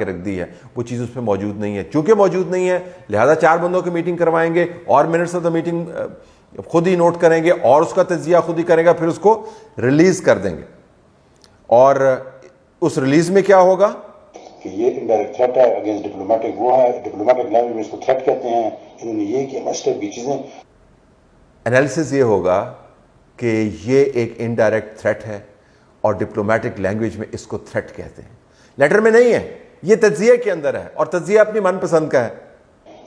رکھ دی ہے وہ چیز اس پہ موجود نہیں ہے. چونکہ موجود نہیں ہے لہذا 4 بندوں کی میٹنگ کروائیں گے اور منٹس آف دا میٹنگ خود ہی نوٹ کریں گے اور اس کا تجزیہ خود ہی کریں گے, پھر اس کو ریلیز کر دیں گے. اور اس ریلیز میں کیا ہوگا کہ یہ انڈائریکٹ تھریٹ ہے اگینسٹ ڈپلومیٹک, وہ ہے ڈپلومیٹک لینگویج میں اس کو تھریٹ کہتے ہیں. انہوں نے یہ کہ مسٹر کی چیزیں انالیسس یہ ہوگا کہ یہ ایک انڈائریکٹ تھریٹ ہے اور ڈپلومیٹک لینگویج میں اس کو تھریٹ کہتے ہیں. لیٹر میں نہیں ہے, یہ تجزیے کے اندر ہے اور تجزیہ اپنی من پسند کا ہے.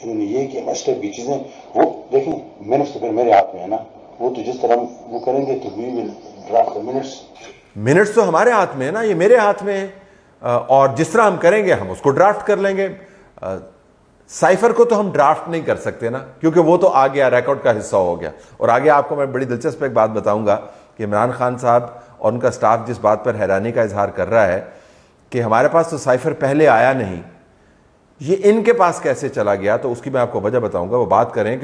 انہوں نے یہ کہ مسٹر کی چیزیں وہ دیکھیں منٹس تو پھر میرے ہاتھ میں ہے نا, وہ تو جس طرح وہ کریں گے تو وی ول ڈرافٹ دی منٹس. منٹس تو ہمارے ہاتھ میں ہے نا, یہ میرے ہاتھ میں ہے, اور جس طرح ہم کریں گے ہم اس کو ڈرافٹ کر لیں گے. سائفر کو تو ہم ڈرافٹ نہیں کر سکتے نا, کیونکہ وہ تو آ گیا, ریکارڈ کا حصہ ہو گیا. اور آگے آپ کو میں بڑی دلچسپ ایک بات بتاؤں گا کہ عمران خان صاحب اور ان کا سٹاف جس بات پر حیرانی کا اظہار کر رہا ہے کہ ہمارے پاس تو سائفر پہلے آیا نہیں, یہ ان کے پاس کیسے چلا گیا, تو اس کی میں آپ کو وجہ بتاؤں گا. وہ بات کریں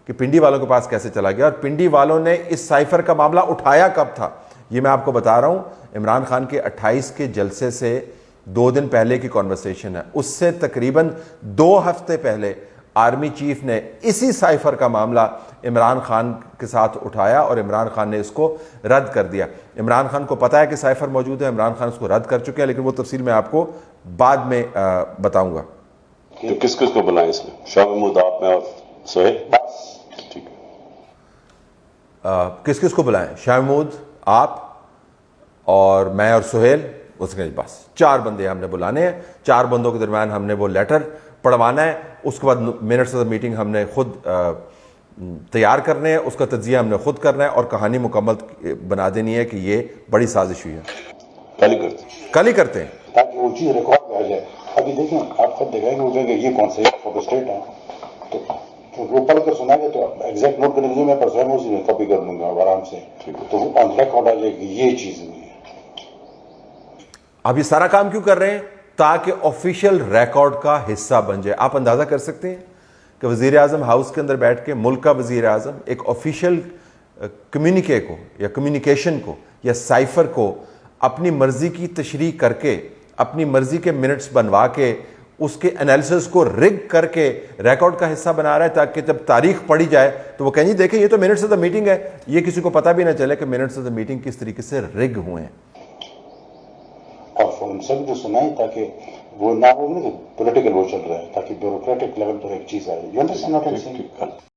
کہ پنڈی والوں کے پاس کیسے چلا گیا اور پنڈی والوں نے اس سائفر کا معاملہ اٹھایا کب تھا. یہ میں آپ کو بتا رہا ہوں, عمران خان کے 28 کے جلسے سے 2 دن پہلے کی کانورسیشن ہے. اس سے تقریباً 2 ہفتے پہلے آرمی چیف نے اسی سائفر کا معاملہ عمران خان کے ساتھ اٹھایا اور عمران خان نے اس کو رد کر دیا. عمران خان کو پتا ہے کہ سائفر موجود ہے, عمران خان اس کو رد کر چکے ہیں, لیکن وہ تفصیل میں آپ کو بعد میں بتاؤں گا. تو کس کس کو بلائیں اس میں؟ شاہ محمود, آپ میں اور سہیل. ٹھیک ہے, کس کس کو بلائیں؟ شاہ محمود, آپ اور میں اور سہیل. اس کے پاس 4 بندے ہم نے بلانے ہیں. 4 بندوں کے درمیان ہم نے وہ لیٹر پڑھوانا ہے. اس کے بعد منٹس آف دا میٹنگ ہم نے خود تیار کرنے ہیں, اس کا تجزیہ ہم نے خود کرنا ہے اور کہانی مکمل بنا دینی ہے کہ یہ بڑی سازش ہوئی ہے. کل ہی کرتے ہیں تاکہ وہ چیز ریکارڈ میں آ جائے. ابھی دیکھیں آپ خود دیکھیں گے وہ کہیں گے یہ کون سے فوٹو اسٹیٹ ہے, تو وہ پڑھ کر سنا گے تو ایگزیکٹ نوٹ کرنے کے لیے میں پاس ہے, اسی میں کاپی کر لوں گا آرام سے, تو وہ آن ریکارڈ آ جائے گی یہ چیز نہیں ہے. اب یہ سارا کام کیوں کر رہے ہیں؟ تاکہ آفیشیل ریکارڈ کا حصہ بن جائے. آپ اندازہ کر سکتے ہیں کہ وزیر اعظم ہاؤس کے اندر بیٹھ کے, ملک کا وزیر اعظم ایک آفیشیل کمیونیکے کو یا کمیونیکیشن کو یا سائفر کو اپنی مرضی کی تشریح کر کے, اپنی مرضی کے منٹس بنوا کے, اس کے انالیسس کو رگ کر کے ریکارڈ کا حصہ بنا رہا ہے, تاکہ جب تاریخ پڑھی جائے تو وہ کہیں جی دیکھیں یہ تو منٹس آف دا میٹنگ ہے, یہ کسی کو پتہ بھی نہ چلے کہ منٹس آف دا میٹنگ کس طریقے سے رگ ہوئے ہیں. اور فون سب جو سنائیں تاکہ وہ نہ ہو کہ پولیٹیکل وہ چل رہا ہے, تاکہ بیوروکریٹک لیول پر ایک چیز آئے.